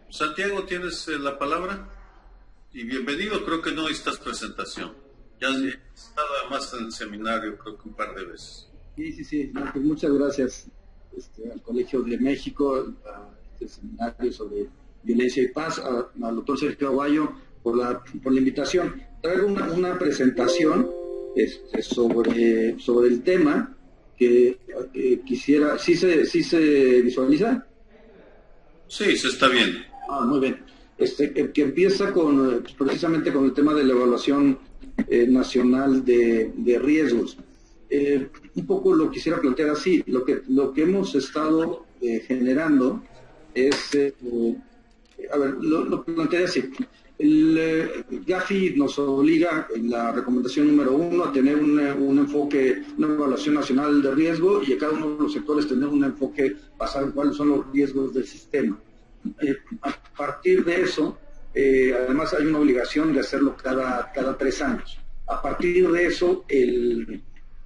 Santiago, tienes la palabra y bienvenido. Creo que no necesitas presentación. Ya has estado además en el seminario, creo que un par de veces. Sí, sí, sí. No, pues muchas gracias al Colegio de México, a este seminario sobre violencia y paz, al doctor Sergio Aguayo por la invitación. Traigo una presentación sobre el tema que quisiera. ¿Sí se visualiza? Sí, se está bien. Muy bien. Que empieza precisamente con el tema de la evaluación nacional de riesgos. Un poco lo quisiera plantear así. Lo que hemos estado generando es, lo plantearé así. El GAFI nos obliga en la recomendación número 1 a tener un enfoque, una evaluación nacional de riesgo, y a cada uno de los sectores tener un enfoque basado en cuáles son los riesgos del sistema. A partir de eso, además hay una obligación de hacerlo cada 3 años. A partir de eso,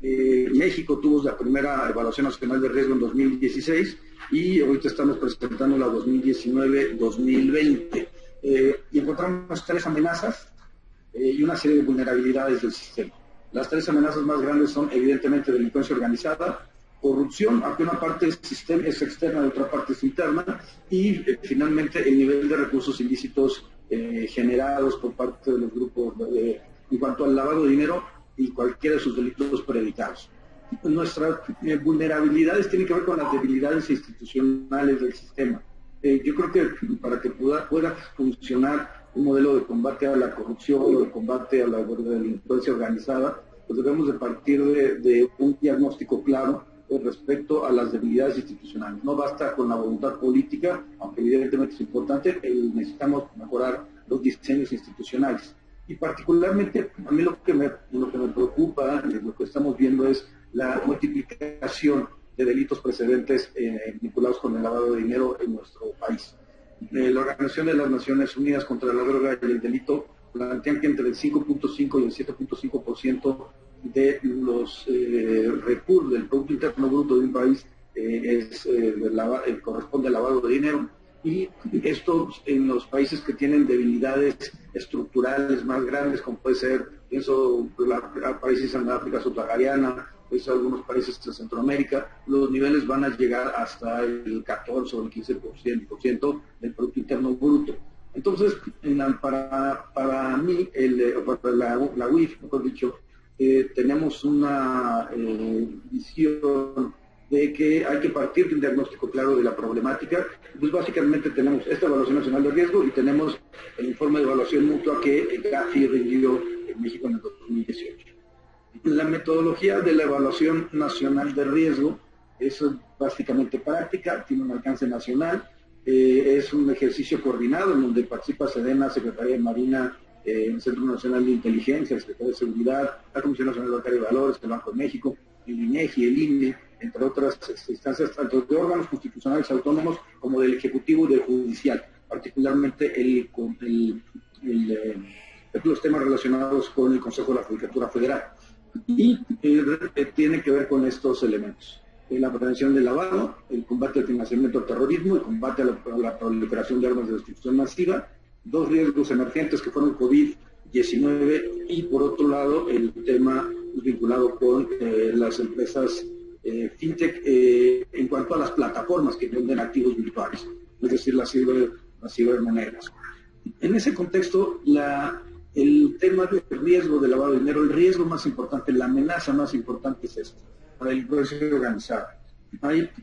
México tuvo la primera evaluación nacional de riesgo en 2016 y ahorita estamos presentando la 2019-2020. Y encontramos 3 amenazas y una serie de vulnerabilidades del sistema. Las 3 amenazas más grandes son evidentemente delincuencia organizada, corrupción, aunque una parte es externa y otra parte es interna, y finalmente el nivel de recursos ilícitos generados por parte de los grupos en cuanto al lavado de dinero y cualquiera de sus delitos predicados. Nuestras vulnerabilidades tienen que ver con las debilidades institucionales del sistema. Yo creo que para que pueda funcionar un modelo de combate a la corrupción o de combate a la delincuencia organizada, pues debemos de partir de un diagnóstico claro respecto a las debilidades institucionales. No basta con la voluntad política, aunque evidentemente es importante, necesitamos mejorar los diseños institucionales. Y particularmente, a mí lo que me preocupa, lo que estamos viendo es la multiplicación de delitos precedentes vinculados con el lavado de dinero en nuestro país. La Organización de las Naciones Unidas contra la Droga y el Delito plantean que entre el 5.5 y el 7.5% de los recursos del Producto Interno Bruto de un país corresponde al lavado de dinero, y esto en los países que tienen debilidades estructurales más grandes, como puede ser, pienso, países en África subsahariana, pues algunos países de Centroamérica, los niveles van a llegar hasta el 14 o el 15% del Producto Interno Bruto. Entonces, para mí, para la UIF, mejor dicho, tenemos una visión de que hay que partir de un diagnóstico claro de la problemática. Pues básicamente tenemos esta evaluación nacional de riesgo y tenemos el informe de evaluación mutua que el GAFI rindió en México en el 2018. La metodología de la evaluación nacional de riesgo es básicamente práctica, tiene un alcance nacional, es un ejercicio coordinado en donde participa SEDENA, Secretaría de Marina, el Centro Nacional de Inteligencia, el Secretaría de Seguridad, la Comisión Nacional Bancaria de Valores, el Banco de México, el INEGI, el INE, entre otras instancias, tanto de órganos constitucionales autónomos como del Ejecutivo y del Judicial, particularmente los temas relacionados con el Consejo de la Judicatura Federal. Y tiene que ver con estos elementos: la prevención del lavado, el combate al financiamiento al terrorismo, el combate a la proliferación de armas de destrucción masiva, 2 riesgos emergentes que fueron COVID-19 y, por otro lado, el tema vinculado con las empresas fintech en cuanto a las plataformas que venden activos virtuales, es decir, las cibermonedas. En ese contexto, el tema del riesgo de lavado de dinero, el riesgo más importante, la amenaza más importante es esta, la delincuencia organizada.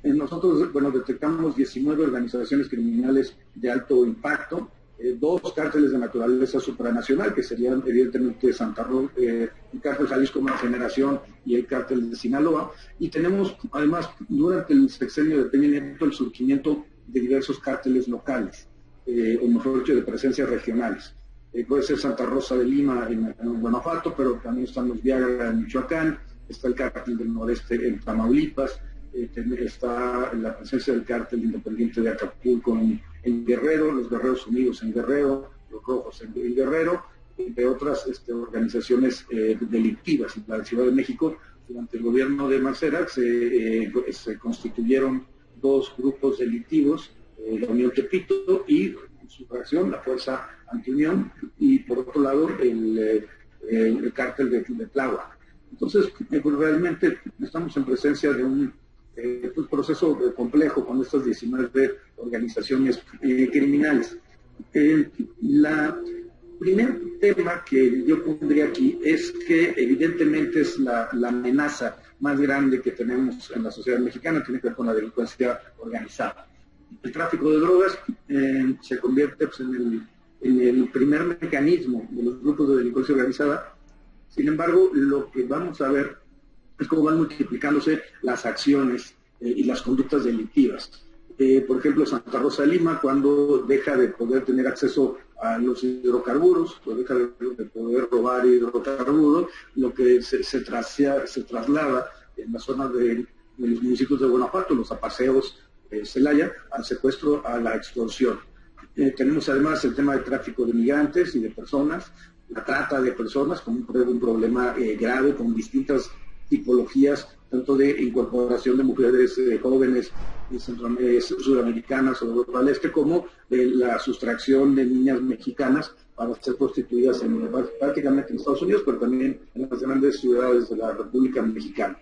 Nosotros, detectamos 19 organizaciones criminales de alto impacto, 2 cárteles de naturaleza supranacional, que serían evidentemente Santa Rosa, el cártel Jalisco Nueva Generación y el cártel de Sinaloa, y tenemos además durante el sexenio de Peña Nieto el surgimiento de diversos cárteles locales, o mejor dicho, de presencias regionales. Puede ser Santa Rosa de Lima en Guanajuato, pero también están los Viagra en Michoacán, está el cártel del noreste en Tamaulipas, está la presencia del cártel independiente de Acapulco en Guerrero, los Guerreros Unidos en Guerrero, los Rojos en Guerrero, entre otras organizaciones delictivas. En la Ciudad de México, durante el gobierno de Mancera, se constituyeron 2 grupos delictivos, la Unión Tepito y su reacción, la Fuerza Antiunión, y por otro lado el cártel de Tláhuac. Entonces, pues realmente estamos en presencia de un proceso complejo con estas 19 organizaciones criminales. La primer tema que yo pondría aquí es que evidentemente es la amenaza más grande que tenemos en la sociedad mexicana, tiene que ver con la delincuencia organizada. El tráfico de drogas se convierte pues, en el primer mecanismo de los grupos de delincuencia organizada. Sin embargo, lo que vamos a ver es cómo van multiplicándose las acciones y las conductas delictivas. Por ejemplo, Santa Rosa de Lima, cuando deja de poder tener acceso a los hidrocarburos, pues deja de poder robar hidrocarburos, lo que se traslada en la zona de los municipios de Guanajuato, los apaseos Celaya, al secuestro, a la extorsión. Tenemos además el tema del tráfico de migrantes y de personas, la trata de personas como un problema grave con distintas tipologías, tanto de incorporación de mujeres jóvenes sudamericanas o de Europa del Este, como de la sustracción de niñas mexicanas para ser prostituidas prácticamente en Estados Unidos, pero también en las grandes ciudades de la República Mexicana.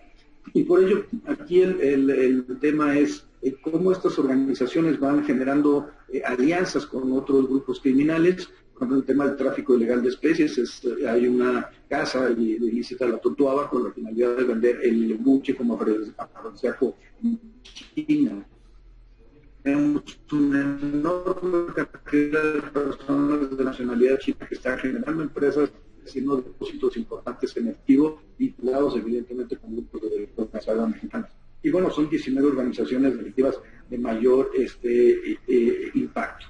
Y por ello, aquí el tema es cómo estas organizaciones van generando alianzas con otros grupos criminales. Por ejemplo, el tema del tráfico ilegal de especies, hay una casa ilícita, la Totuaba, con la finalidad de vender el buche como afrodisíaco en China. Tenemos una enorme cantidad de personas de nacionalidad china que están generando empresas haciendo depósitos importantes en activo, vinculados evidentemente con grupos de delincuencia mexicanos. Y bueno, son 19 organizaciones delictivas de mayor impacto.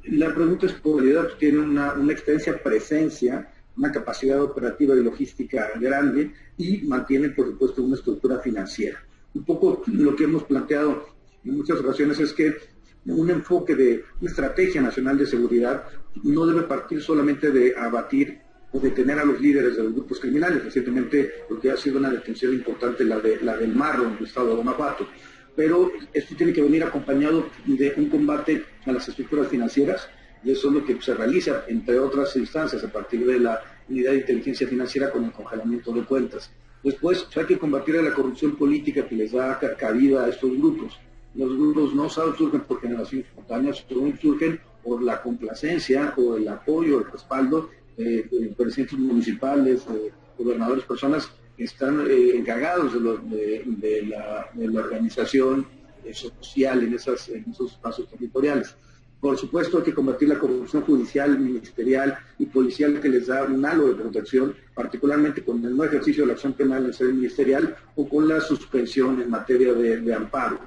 La pregunta es, por realidad, tiene una extensa presencia, una capacidad operativa y logística grande y mantiene, por supuesto, una estructura financiera. Un poco lo que hemos planteado en muchas ocasiones es que un enfoque de una estrategia nacional de seguridad no debe partir solamente de abatir o detener a los líderes de los grupos criminales. Recientemente, porque ha sido una detención importante la del Marro en el estado de Guanajuato. Pero esto tiene que venir acompañado de un combate a las estructuras financieras, y eso es lo que se realiza, entre otras instancias, a partir de la unidad de inteligencia financiera con el congelamiento de cuentas. Después, hay que combatir a la corrupción política que les da cabida a estos grupos. Los grupos no surgen por generación espontánea, surgen por la complacencia o el apoyo, el respaldo de presidentes municipales, gobernadores, personas que están encargados de la organización social en esos espacios territoriales. Por supuesto, hay que combatir la corrupción judicial, ministerial y policial que les da un halo de protección, particularmente con el no ejercicio de la acción penal en sede ministerial o con la suspensión en materia de amparo.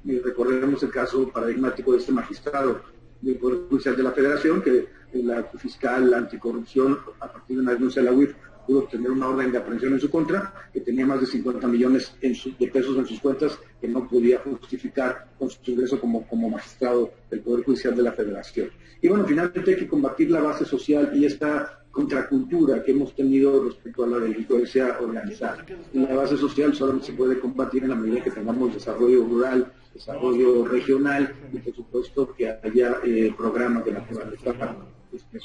Y recordemos el caso paradigmático de este magistrado del Poder Judicial de la Federación, que la fiscal anticorrupción, a partir de una denuncia de la UIF, pudo obtener una orden de aprehensión en su contra, que tenía más de 50 millones de pesos en sus cuentas, que no podía justificar con su ingreso como magistrado del Poder Judicial de la Federación. Y bueno, finalmente hay que combatir la base social y esta contracultura que hemos tenido respecto a la delincuencia organizada. La base social solamente se puede combatir en la medida que tengamos desarrollo rural, desarrollo regional y por supuesto que haya programas de naturaleza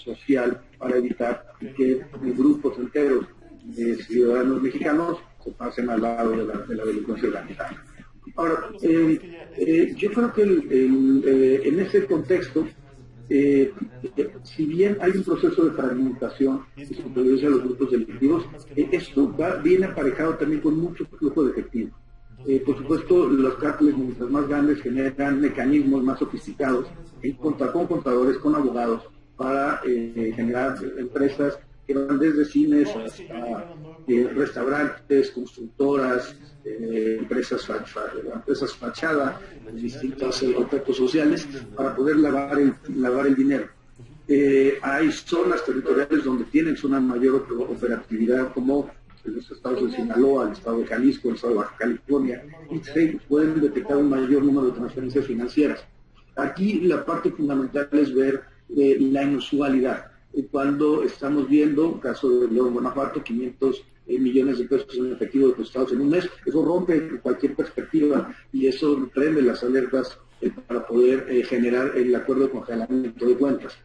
social para evitar que grupos enteros de ciudadanos mexicanos se pasen al lado de la delincuencia organizada. Ahora, yo creo que en ese contexto, si bien hay un proceso de fragmentación y supervivencia de los grupos delictivos, esto viene aparejado también con mucho flujo de efectivo. Por supuesto, los cárteles, mientras más grandes, generan mecanismos más sofisticados con contadores, con abogados, para generar empresas que van desde cines hasta restaurantes, constructoras, empresas fachada, distintos objetos sociales, para poder lavar el dinero. Hay zonas territoriales donde tienen una mayor operatividad, como en los estados de Sinaloa, el estado de Jalisco, el estado de Baja California, y se pueden detectar un mayor número de transferencias financieras. Aquí la parte fundamental es ver la inusualidad. Cuando estamos viendo, caso de León, Guanajuato, 500 millones de pesos en efectivo depositados en un mes, eso rompe cualquier perspectiva y eso prende las alertas para poder generar el acuerdo de congelamiento de cuentas.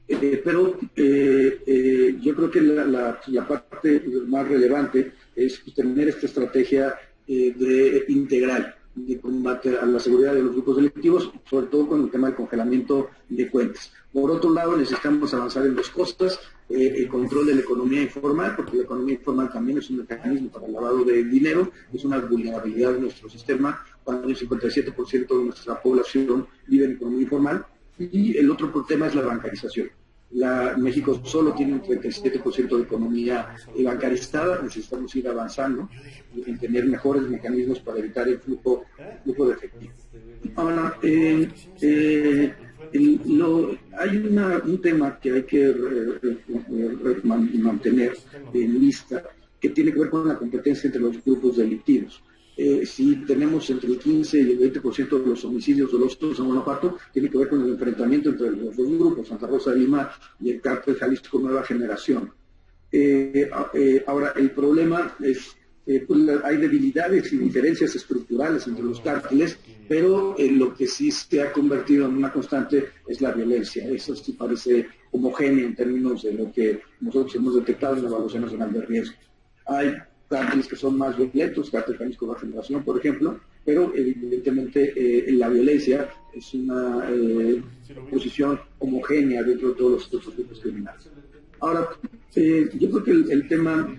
Pero yo creo que la parte más relevante es tener esta estrategia integral de combate a la seguridad de los grupos delictivos, sobre todo con el tema del congelamiento de cuentas. Por otro lado, necesitamos avanzar en dos cosas: el control de la economía informal, porque la economía informal también es un mecanismo para el lavado de dinero, es una vulnerabilidad de nuestro sistema, cuando el 57% de nuestra población vive en economía informal. Y el otro tema es la bancarización. México solo tiene un 37% de economía bancarizada. Necesitamos ir avanzando en tener mejores mecanismos para evitar el flujo de efectivo. Ahora, hay un tema que hay que mantener en vista, que tiene que ver con la competencia entre los grupos delictivos. Si tenemos entre el 15 y el 20% de los homicidios dolosos en Guanajuato, tiene que ver con el enfrentamiento entre los dos grupos, Santa Rosa de Lima y el Cártel Jalisco Nueva Generación. Ahora, el problema es hay debilidades y diferencias estructurales entre los cárteles, pero lo que sí se ha convertido en una constante es la violencia. Eso sí parece homogéneo en términos de lo que nosotros hemos detectado en la Evaluación Nacional de Riesgo. Hay cárteles que son más violentos, Cártel Jalisco Nueva Generación, por ejemplo, pero evidentemente la violencia es una posición homogénea dentro de todos los grupos criminales. Ahora, yo creo que el tema,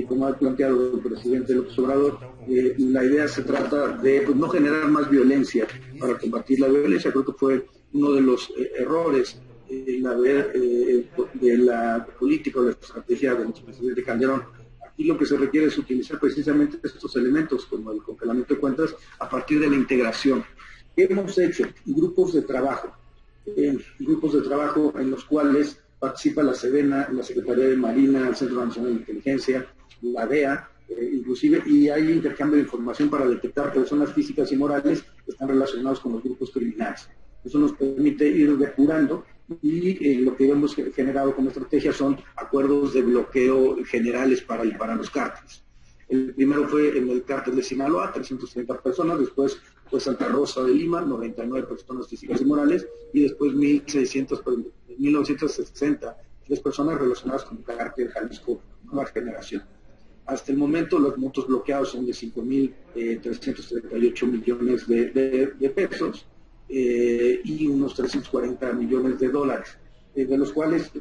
como ha planteado el presidente López Obrador, la idea se trata de no generar más violencia para combatir la violencia. Creo que fue uno de los errores de la política o la estrategia del presidente Calderón. Aquí lo que se requiere es utilizar precisamente estos elementos, como el congelamiento de cuentas, a partir de la integración. Hemos hecho grupos de trabajo en los cuales participa la SEDENA, la Secretaría de Marina, el Centro Nacional de Inteligencia, la DEA, inclusive, y hay intercambio de información para detectar personas físicas y morales que están relacionadas con los grupos criminales. Eso nos permite ir depurando, y lo que hemos generado como estrategia son acuerdos de bloqueo generales para los cárteles. El primero fue en el cártel de Sinaloa, 330 personas, después fue Santa Rosa de Lima, 99 personas físicas y morales, y después 1960, 3 personas relacionadas con el cártel Jalisco Nueva Generación. Hasta el momento los montos bloqueados son de 5.338 millones de pesos y unos 340 millones de dólares, de los cuales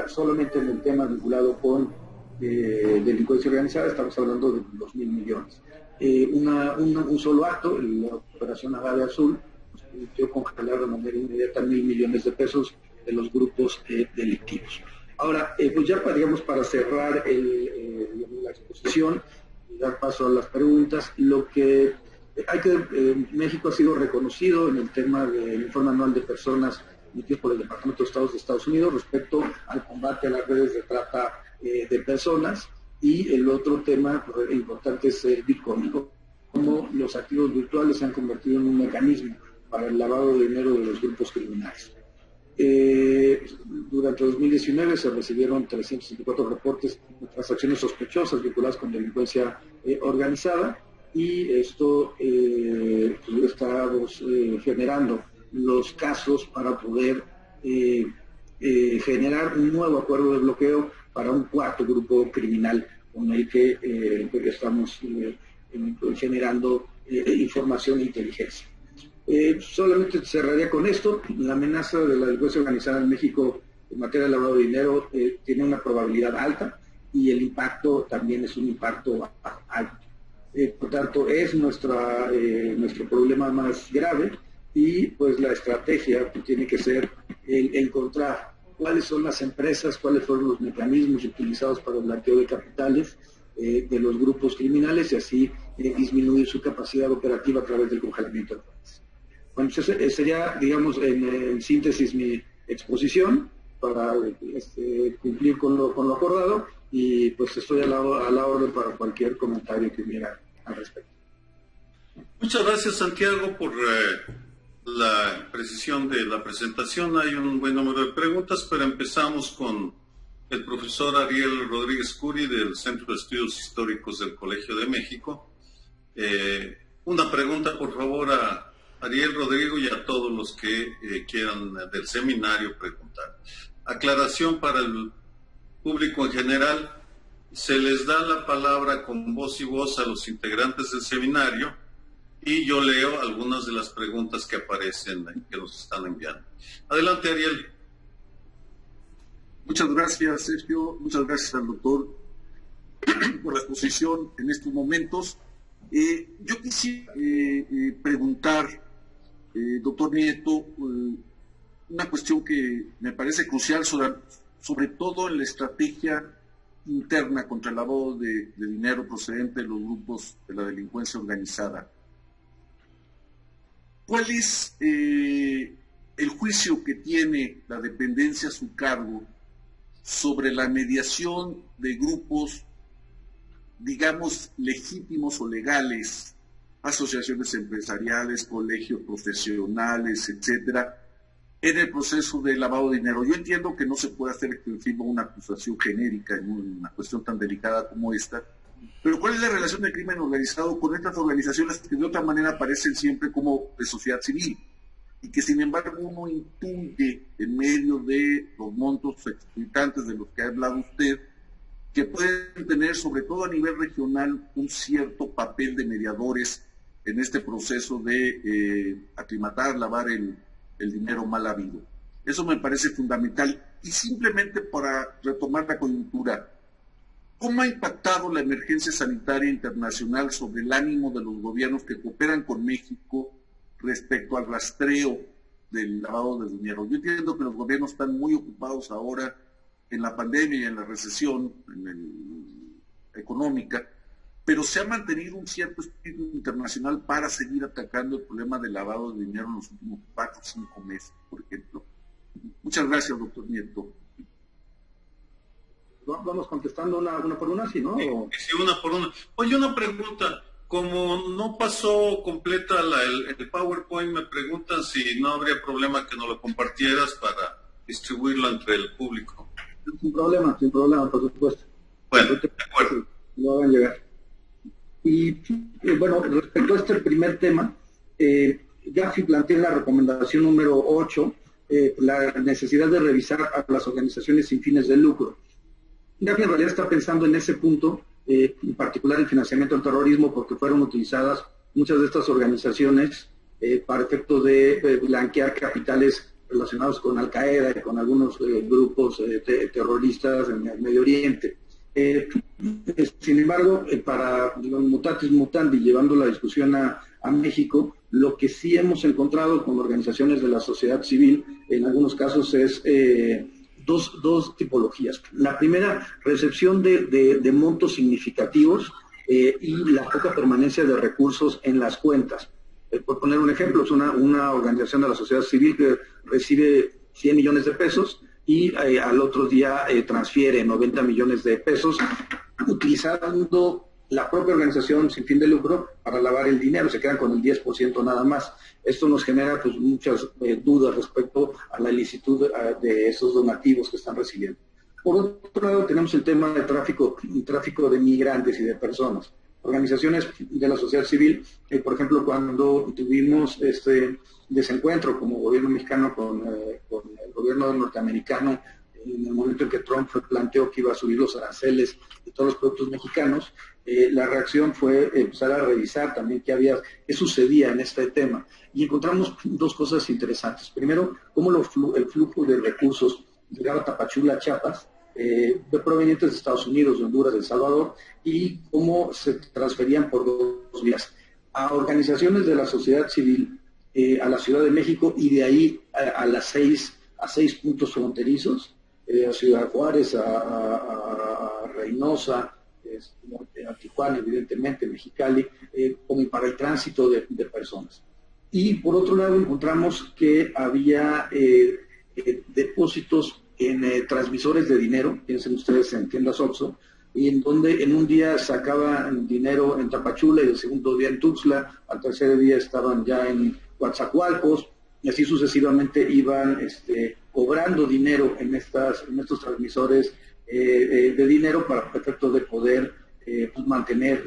solamente en el tema vinculado con delincuencia organizada estamos hablando de 2.000 millones. Un solo acto, la operación Agave Azul, nos permitió congelar de manera inmediata 1.000 millones de pesos de los grupos delictivos. Ahora, pues ya para cerrar la exposición y dar paso a las preguntas, lo que México ha sido reconocido en el tema del informe anual de personas emitido por el Departamento de Estados de Estados Unidos respecto al combate a las redes de trata de personas, y el otro tema importante es Bitcoin, cómo los activos virtuales se han convertido en un mecanismo para el lavado de dinero de los grupos criminales. Durante 2019 se recibieron 364 reportes de transacciones sospechosas vinculadas con delincuencia organizada, y esto estamos generando los casos para poder generar un nuevo acuerdo de bloqueo para un cuarto grupo criminal con el que estamos generando información e inteligencia. Solamente cerraría con esto. La amenaza de la delincuencia organizada en México en materia de lavado de dinero tiene una probabilidad alta, y el impacto también es un impacto alto. Por tanto, es nuestro problema más grave, y pues la estrategia tiene que ser el encontrar cuáles son las empresas, cuáles fueron los mecanismos utilizados para el blanqueo de capitales de los grupos criminales, y así disminuir su capacidad operativa a través del congelamiento de cuentas. Bueno, pues ese sería, digamos, en síntesis mi exposición para cumplir con lo acordado, y pues estoy a la orden para cualquier comentario que hubiera al respecto. Muchas gracias, Santiago, por la precisión de la presentación. Hay un buen número de preguntas, pero empezamos con el profesor Ariel Rodríguez Curi del Centro de Estudios Históricos del Colegio de México. Una pregunta, por favor, a Ariel, Rodrigo y a todos los que quieran del seminario preguntar. Aclaración para el público en general. Se les da la palabra con voz y voz a los integrantes del seminario y yo leo algunas de las preguntas que aparecen, que nos están enviando. Adelante, Ariel. Muchas gracias, Sergio. Muchas gracias al doctor por la exposición en estos momentos. Yo quisiera preguntar, doctor Nieto, una cuestión que me parece crucial, sobre todo en la estrategia interna contra el lavado de dinero procedente de los grupos de la delincuencia organizada. ¿Cuál es el juicio que tiene la dependencia a su cargo sobre la mediación de grupos, digamos, legítimos o legales, asociaciones empresariales, colegios profesionales, etcétera, en el proceso de lavado de dinero? Yo entiendo que no se puede hacer extensiva una acusación genérica en una cuestión tan delicada como esta, pero ¿cuál es la relación del crimen organizado con estas organizaciones que de otra manera aparecen siempre como de sociedad civil y que sin embargo uno intuye en medio de los montos exorbitantes de los que ha hablado usted, que pueden tener sobre todo a nivel regional un cierto papel de mediadores en este proceso de aclimatar, lavar el dinero mal habido? Eso me parece fundamental. Y simplemente para retomar la coyuntura, ¿cómo ha impactado la emergencia sanitaria internacional sobre el ánimo de los gobiernos que cooperan con México respecto al rastreo del lavado de dinero? Yo entiendo que los gobiernos están muy ocupados ahora en la pandemia y en la recesión económica, pero se ha mantenido un cierto espíritu internacional para seguir atacando el problema del lavado de dinero en los últimos 4 o 5 meses, por ejemplo. Muchas gracias, doctor Nieto. Vamos contestando una por una, ¿sí, no? Sí, una por una. Oye, una pregunta. Como no pasó completa el PowerPoint, me preguntan si no habría problema que nos lo compartieras para distribuirlo entre el público. Sin problema, por supuesto. Bueno, de acuerdo. Lo hagan llegar. Y bueno, respecto a este primer tema, ya sí planteé en la recomendación número 8 la necesidad de revisar a las organizaciones sin fines de lucro. Ya que en realidad está pensando en ese punto, en particular el financiamiento al terrorismo, porque fueron utilizadas muchas de estas organizaciones para efecto de blanquear capitales relacionados con Al-Qaeda y con algunos grupos terroristas en el Medio Oriente. Sin embargo, para mutatis mutandi, llevando la discusión a México, lo que sí hemos encontrado con organizaciones de la sociedad civil, en algunos casos, es dos tipologías. La primera, recepción de montos significativos y la poca permanencia de recursos en las cuentas. Por poner un ejemplo, es una organización de la sociedad civil que recibe 100 millones de pesos y al otro día transfiere 90 millones de pesos utilizando la propia organización sin fin de lucro para lavar el dinero. Se quedan con el 10% nada más. Esto nos genera pues muchas dudas respecto a la ilicitud de esos donativos que están recibiendo. Por otro lado, tenemos el tema del tráfico de migrantes y de personas. Organizaciones de la sociedad civil, por ejemplo, cuando tuvimos este desencuentro como gobierno mexicano con el gobierno norteamericano, en el momento en que Trump planteó que iba a subir los aranceles de todos los productos mexicanos, la reacción fue empezar a revisar también qué sucedía en este tema. Y encontramos dos cosas interesantes. Primero, cómo el flujo de recursos llegaba a Tapachula, Chiapas, provenientes de Estados Unidos, de Honduras, de El Salvador, y cómo se transferían por 2 vías a organizaciones de la sociedad civil, a la Ciudad de México, y de ahí a 6 puntos fronterizos, a Ciudad Juárez, a Reynosa, a Tijuana, evidentemente, Mexicali, como para el tránsito de personas. Y por otro lado encontramos que había depósitos en transmisores de dinero, piensen ustedes en tiendas Oxxo, y en donde en un día sacaban dinero en Tapachula y el segundo día en Tuxtla, al tercer día estaban ya en Coatzacoalcos, y así sucesivamente iban cobrando dinero en estos transmisores de dinero para efecto de poder pues mantener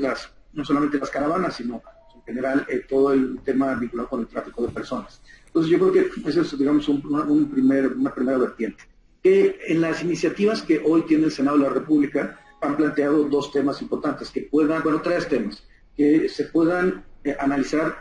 no solamente las caravanas, sino general todo el tema vinculado con el tráfico de personas. Entonces yo creo que eso es, digamos, una primera vertiente. Que en las iniciativas que hoy tiene el Senado de la República han planteado dos temas importantes, tres temas, que se puedan analizar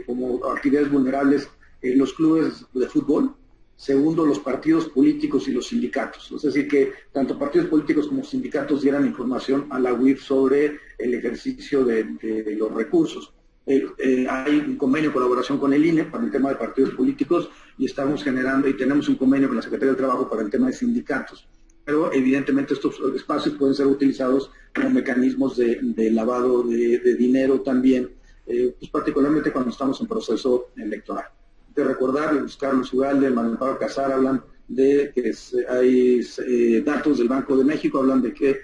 como actividades vulnerables los clubes de fútbol. Segundo, los partidos políticos y los sindicatos. Es decir, que tanto partidos políticos como sindicatos dieran información a la UIF sobre el ejercicio de los recursos. Hay un convenio de colaboración con el INE para el tema de partidos políticos y estamos generando y tenemos un convenio con la Secretaría del Trabajo para el tema de sindicatos. Pero evidentemente estos espacios pueden ser utilizados como mecanismos de lavado de dinero también, pues particularmente cuando estamos en proceso electoral. De recordar, Luis Carlos Ugalde, Manuel Pablo Casar hablan de que hay datos del Banco de México, hablan de que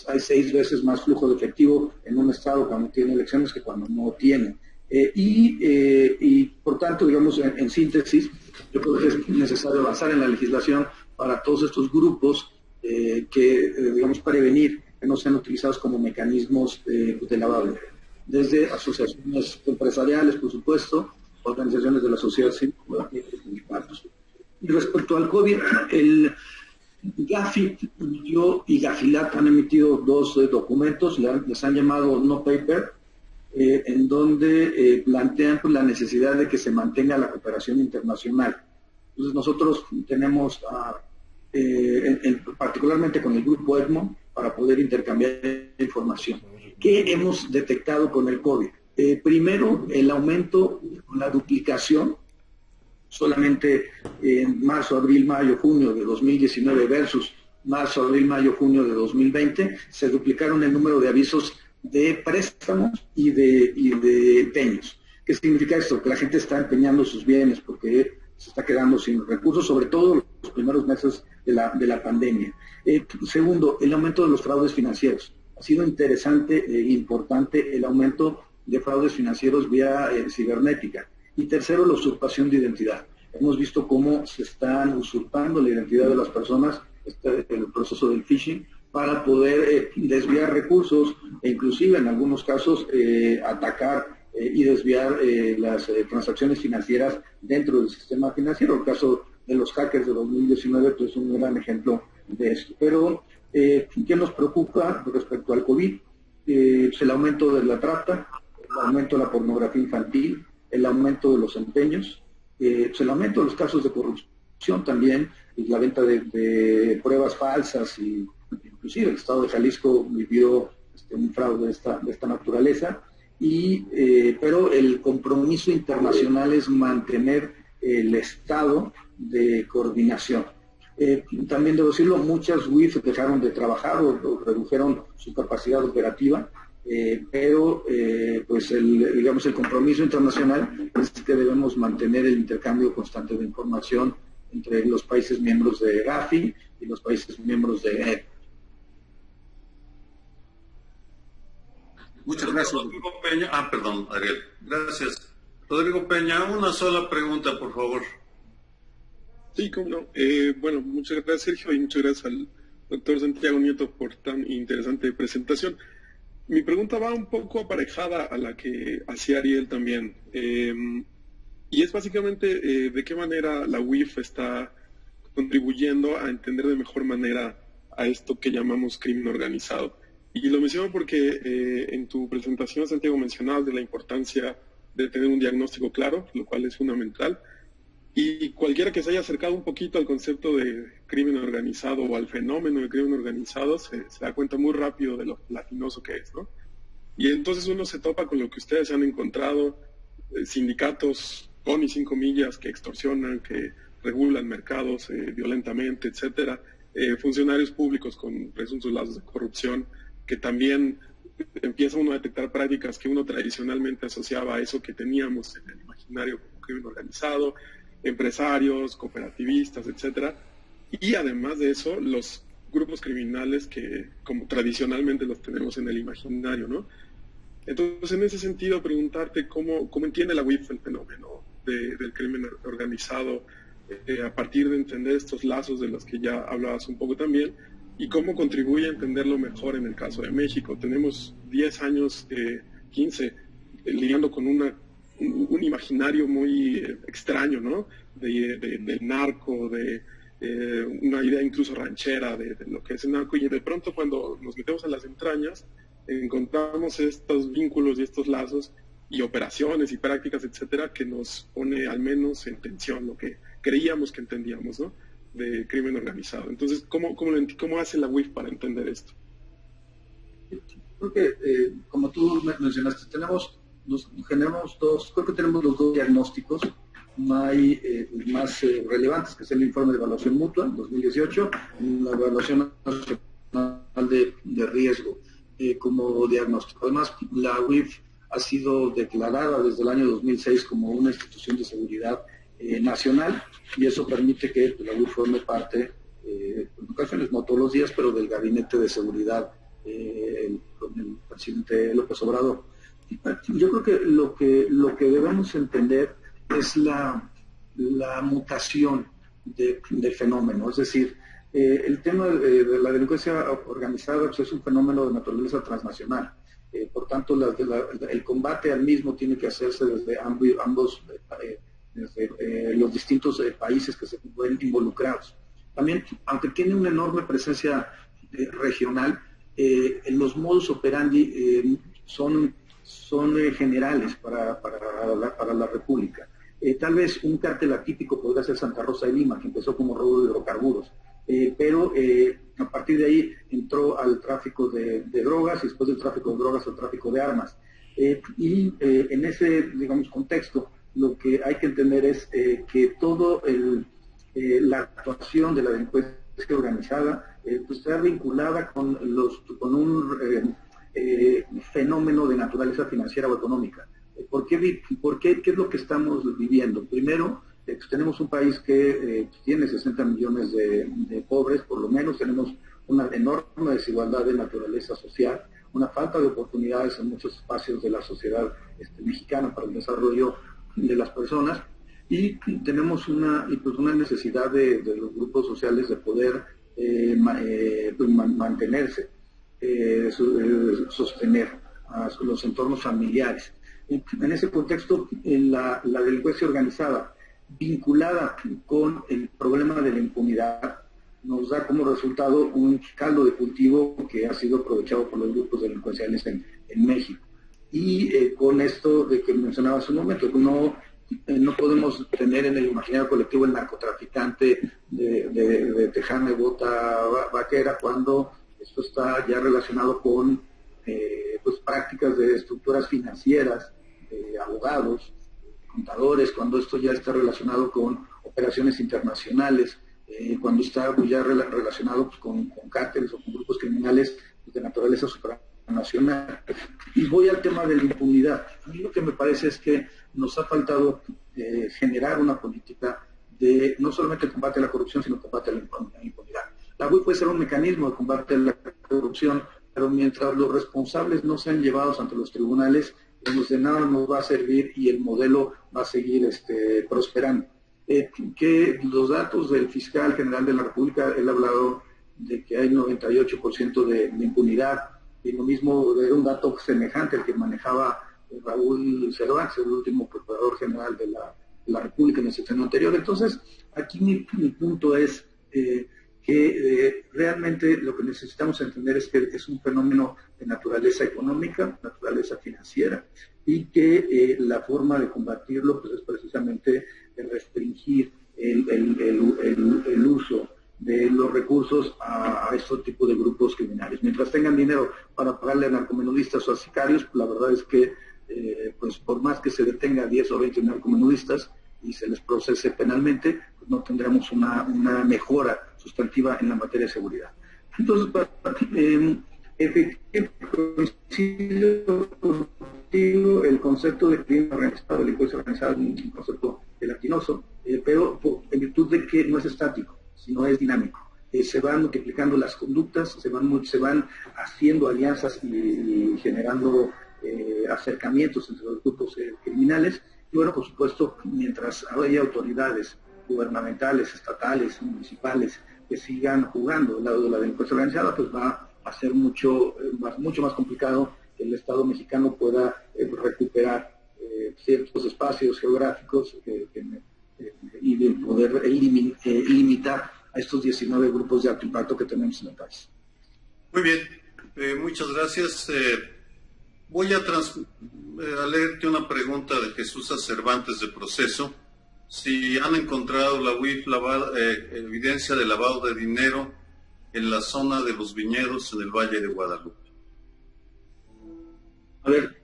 hay 6 veces más flujo de efectivo en un estado cuando tiene elecciones que cuando no tiene. Y por tanto, digamos, en síntesis, yo creo que es necesario avanzar en la legislación para todos estos grupos digamos, prevenir que no sean utilizados como mecanismos de lavado de dinero. Desde asociaciones empresariales, por supuesto, organizaciones de la sociedad civil y respecto al COVID, el GAFIT y GAFILAT han emitido 2 documentos, les han llamado no paper, en donde plantean pues, la necesidad de que se mantenga la cooperación internacional. Entonces nosotros tenemos, particularmente con el grupo ECMO, para poder intercambiar información. ¿Qué hemos detectado con el COVID? Primero, el aumento, la duplicación, solamente en marzo, abril, mayo, junio de 2019 versus marzo, abril, mayo, junio de 2020, se duplicaron el número de avisos de préstamos y de empeños. ¿Qué significa esto? Que la gente está empeñando sus bienes porque se está quedando sin recursos, sobre todo los primeros meses de la pandemia. Segundo, el aumento de los fraudes financieros. Ha sido interesante e importante el aumento de fraudes financieros vía cibernética. Y tercero, la usurpación de identidad. Hemos visto cómo se están usurpando la identidad de las personas, el proceso del phishing, para poder desviar recursos e inclusive en algunos casos atacar y desviar las transacciones financieras dentro del sistema financiero. El caso de los hackers de 2019 pues, es un gran ejemplo de esto. Pero, ¿qué nos preocupa respecto al COVID? Pues el aumento de la trata, el aumento de la pornografía infantil, el aumento de los empeños, pues el aumento de los casos de corrupción también, y la venta de pruebas falsas, y inclusive el Estado de Jalisco vivió un fraude de esta naturaleza, pero el compromiso internacional es mantener el estado de coordinación. También debo decirlo, muchas UIF dejaron de trabajar o redujeron su capacidad operativa, pero pues el compromiso internacional es que debemos mantener el intercambio constante de información entre los países miembros de GAFI y los países miembros de ED. Muchas gracias. Rodrigo Peña, perdón, Ariel. Gracias. Rodrigo Peña, una sola pregunta, por favor. Sí, cómo no. Bueno, muchas gracias, Sergio, y muchas gracias al doctor Santiago Nieto por tan interesante presentación. Mi pregunta va un poco aparejada a la que hacía Ariel también. Y es básicamente de qué manera la UIF está contribuyendo a entender de mejor manera a esto que llamamos crimen organizado. Y lo menciono porque en tu presentación, Santiago, mencionabas de la importancia de tener un diagnóstico claro, lo cual es fundamental. Y cualquiera que se haya acercado un poquito al concepto de crimen organizado o al fenómeno de crimen organizado se da cuenta muy rápido de lo latinoso que es, ¿no? Y entonces uno se topa con lo que ustedes han encontrado, sindicatos con y sin comillas que extorsionan, que regulan mercados violentamente, etcétera, funcionarios públicos con presuntos lazos de corrupción, que también empieza uno a detectar prácticas que uno tradicionalmente asociaba a eso que teníamos en el imaginario como crimen organizado, empresarios, cooperativistas, etcétera, y además de eso, los grupos criminales que como tradicionalmente los tenemos en el imaginario, ¿no? Entonces, en ese sentido, preguntarte cómo entiende la UIF el fenómeno del crimen organizado a partir de entender estos lazos de los que ya hablabas un poco también, y cómo contribuye a entenderlo mejor en el caso de México. Tenemos 10 años, 15, lidiando con un imaginario muy extraño, ¿no? Del narco, de una idea incluso ranchera de lo que es el narco, y de pronto cuando nos metemos a las entrañas encontramos estos vínculos y estos lazos y operaciones y prácticas, etcétera, que nos pone al menos en tensión lo que creíamos que entendíamos, ¿no? De crimen organizado. Entonces, ¿cómo hace la UIF para entender esto? Creo que, como tú mencionaste, creo que tenemos los dos diagnósticos más relevantes, que es el informe de evaluación mutua, 2018, y la evaluación nacional de riesgo como diagnóstico. Además, la UIF ha sido declarada desde el año 2006 como una institución de seguridad nacional, y eso permite que la UIF forme parte, en ocasiones, no todos los días, pero del gabinete de seguridad con el presidente López Obrador. Yo creo que lo que debemos entender es la mutación del fenómeno, es decir, el tema de la delincuencia organizada pues, es un fenómeno de naturaleza transnacional. Por tanto, el combate al mismo tiene que hacerse desde ambos desde los distintos países que se ven involucrados. También, aunque tiene una enorme presencia regional, los modus operandi son generales para la República. Tal vez un cártel atípico podría ser Santa Rosa de Lima, que empezó como robo de hidrocarburos, pero a partir de ahí entró al tráfico de drogas, y después del tráfico de drogas al tráfico de armas. En ese, digamos, contexto, lo que hay que entender es que todo la actuación de la delincuencia organizada pues está vinculada con un fenómeno de naturaleza financiera o económica. ¿Por qué? ¿Qué es lo que estamos viviendo? Primero, pues tenemos un país que tiene 60 millones de pobres, por lo menos tenemos una enorme desigualdad de naturaleza social, una falta de oportunidades en muchos espacios de la sociedad mexicana para el desarrollo de las personas, y tenemos una necesidad de los grupos sociales de poder mantenerse, sostener a los entornos familiares. En ese contexto, la delincuencia organizada, vinculada con el problema de la impunidad, nos da como resultado un caldo de cultivo que ha sido aprovechado por los grupos delincuenciales en México. Y con esto de que mencionaba hace un momento, no podemos tener en el imaginario colectivo el narcotraficante de tejana y bota vaquera, cuando esto está ya relacionado con pues prácticas de estructuras financieras, abogados, contadores, cuando esto ya está relacionado con operaciones internacionales, cuando está pues, ya relacionado pues, con cárteles o con grupos criminales pues, de naturaleza supranacional. Y voy al tema de la impunidad. A mí lo que me parece es que nos ha faltado generar una política de no solamente combate a la corrupción, sino combate a la impunidad. La UIF puede ser un mecanismo de combate a la corrupción, pero mientras los responsables no sean llevados ante los tribunales, pues de nada nos va a servir y el modelo va a seguir prosperando. Que los datos del fiscal general de la República, él ha hablado de que hay 98% de impunidad, y lo mismo era un dato semejante al que manejaba Raúl Cervantes, el último procurador general de la República en el sexenio anterior. Entonces, aquí mi punto es que realmente lo que necesitamos entender es que es un fenómeno de naturaleza económica, naturaleza financiera, y que la forma de combatirlo pues, es precisamente restringir el uso de los recursos a estos tipos de grupos criminales. Mientras tengan dinero para pagarle a narcomenudistas o a sicarios, pues, la verdad es que pues por más que se detenga a 10 o 20 narcomenudistas y se les procese penalmente, pues no tendremos una mejora sustantiva en la materia de seguridad. Entonces, el concepto de crimen organizado, delincuencia organizada, es un concepto gelatinoso, pero en virtud de que no es estático, sino es dinámico. Se van multiplicando las conductas, se van haciendo alianzas y generando acercamientos entre los grupos criminales. Y bueno, por supuesto, mientras haya autoridades gubernamentales, estatales, municipales, que sigan jugando al lado de la delincuencia organizada, pues va a ser mucho más complicado que el Estado mexicano pueda recuperar ciertos espacios geográficos y de poder limitar a estos 19 grupos de alto impacto que tenemos en el país. Muy bien, muchas gracias. Voy a leerte una pregunta de Jesús Cervantes de Proceso. Si han encontrado la UIF evidencia de lavado de dinero en la zona de los viñedos en el Valle de Guadalupe. A ver,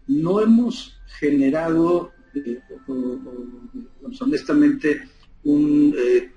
no hemos generado, honestamente, un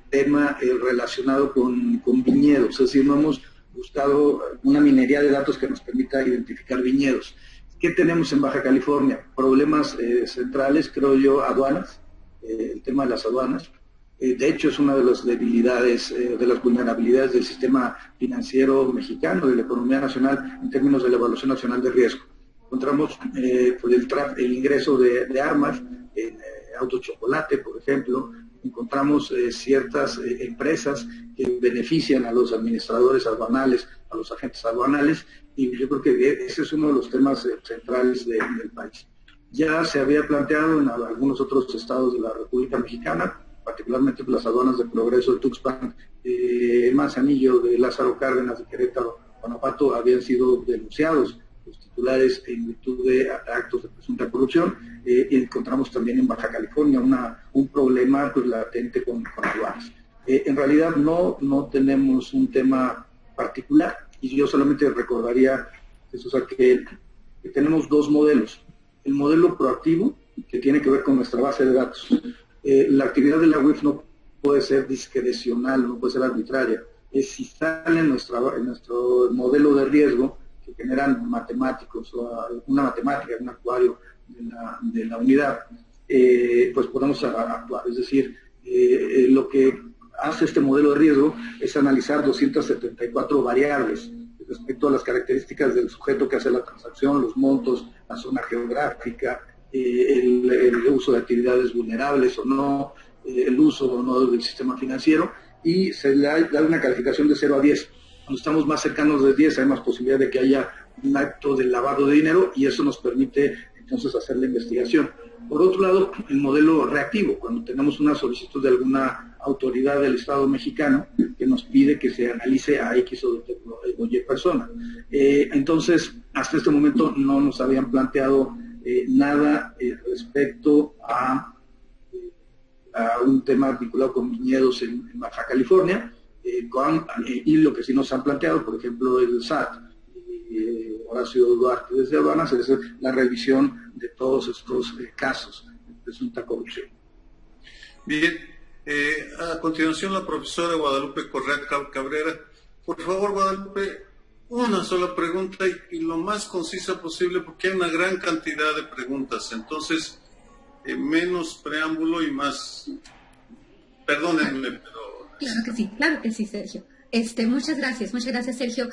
tema relacionado con viñedos, es decir, no hemos buscado una minería de datos que nos permita identificar viñedos. ¿Qué tenemos en Baja California? Problemas centrales, creo yo, aduanas, el tema de las aduanas. De hecho, es una de las debilidades, de las vulnerabilidades del sistema financiero mexicano, de la economía nacional, en términos de la evaluación nacional de riesgo. Encontramos el ingreso de armas en auto chocolate, por ejemplo. Encontramos ciertas empresas que benefician a los administradores aduanales, a los agentes aduanales, y yo creo que ese es uno de los temas centrales del país. Ya se había planteado en algunos otros estados de la República Mexicana, particularmente las aduanas de Progreso de Tuxpan, Manzanillo, de Lázaro Cárdenas, de Querétaro, Guanajuato, habían sido denunciados los titulares en virtud de actos de presunta corrupción. Encontramos también en Baja California un problema latente con aduanas. En realidad no tenemos un tema particular, y yo solamente recordaría, Jesús, que tenemos dos modelos. El modelo proactivo, que tiene que ver con nuestra base de datos. La actividad de la UIF no puede ser discrecional, no puede ser arbitraria. Si sale en nuestro modelo de riesgo, que generan matemáticos, o una matemática, un actuario de la unidad, pues podemos actuar. Es decir, lo que hace este modelo de riesgo es analizar 274 variables respecto a las características del sujeto que hace la transacción, los montos, la zona geográfica, el uso de actividades vulnerables o no, el uso o no del sistema financiero, y se le da una calificación de 0 a 10. Cuando estamos más cercanos de 10 hay más posibilidad de que haya un acto de lavado de dinero, y eso nos permite entonces hacer la investigación. Por otro lado, el modelo reactivo, cuando tenemos una solicitud de alguna autoridad del Estado mexicano que nos pide que se analice a X o Y persona. Entonces, hasta este momento no nos habían planteado nada respecto a un tema vinculado con viñedos en Baja California, y lo que sí nos han planteado, por ejemplo, el SAT, Horacio Duarte desde Aduanas, es la revisión de todos estos casos de presunta corrupción. Bien, a continuación la profesora Guadalupe Correa Cabrera. Por favor, Guadalupe, una sola pregunta y lo más concisa posible, porque hay una gran cantidad de preguntas. Entonces, menos preámbulo y más... Perdónenme, pero... Claro que sí, Sergio. Muchas gracias, Sergio.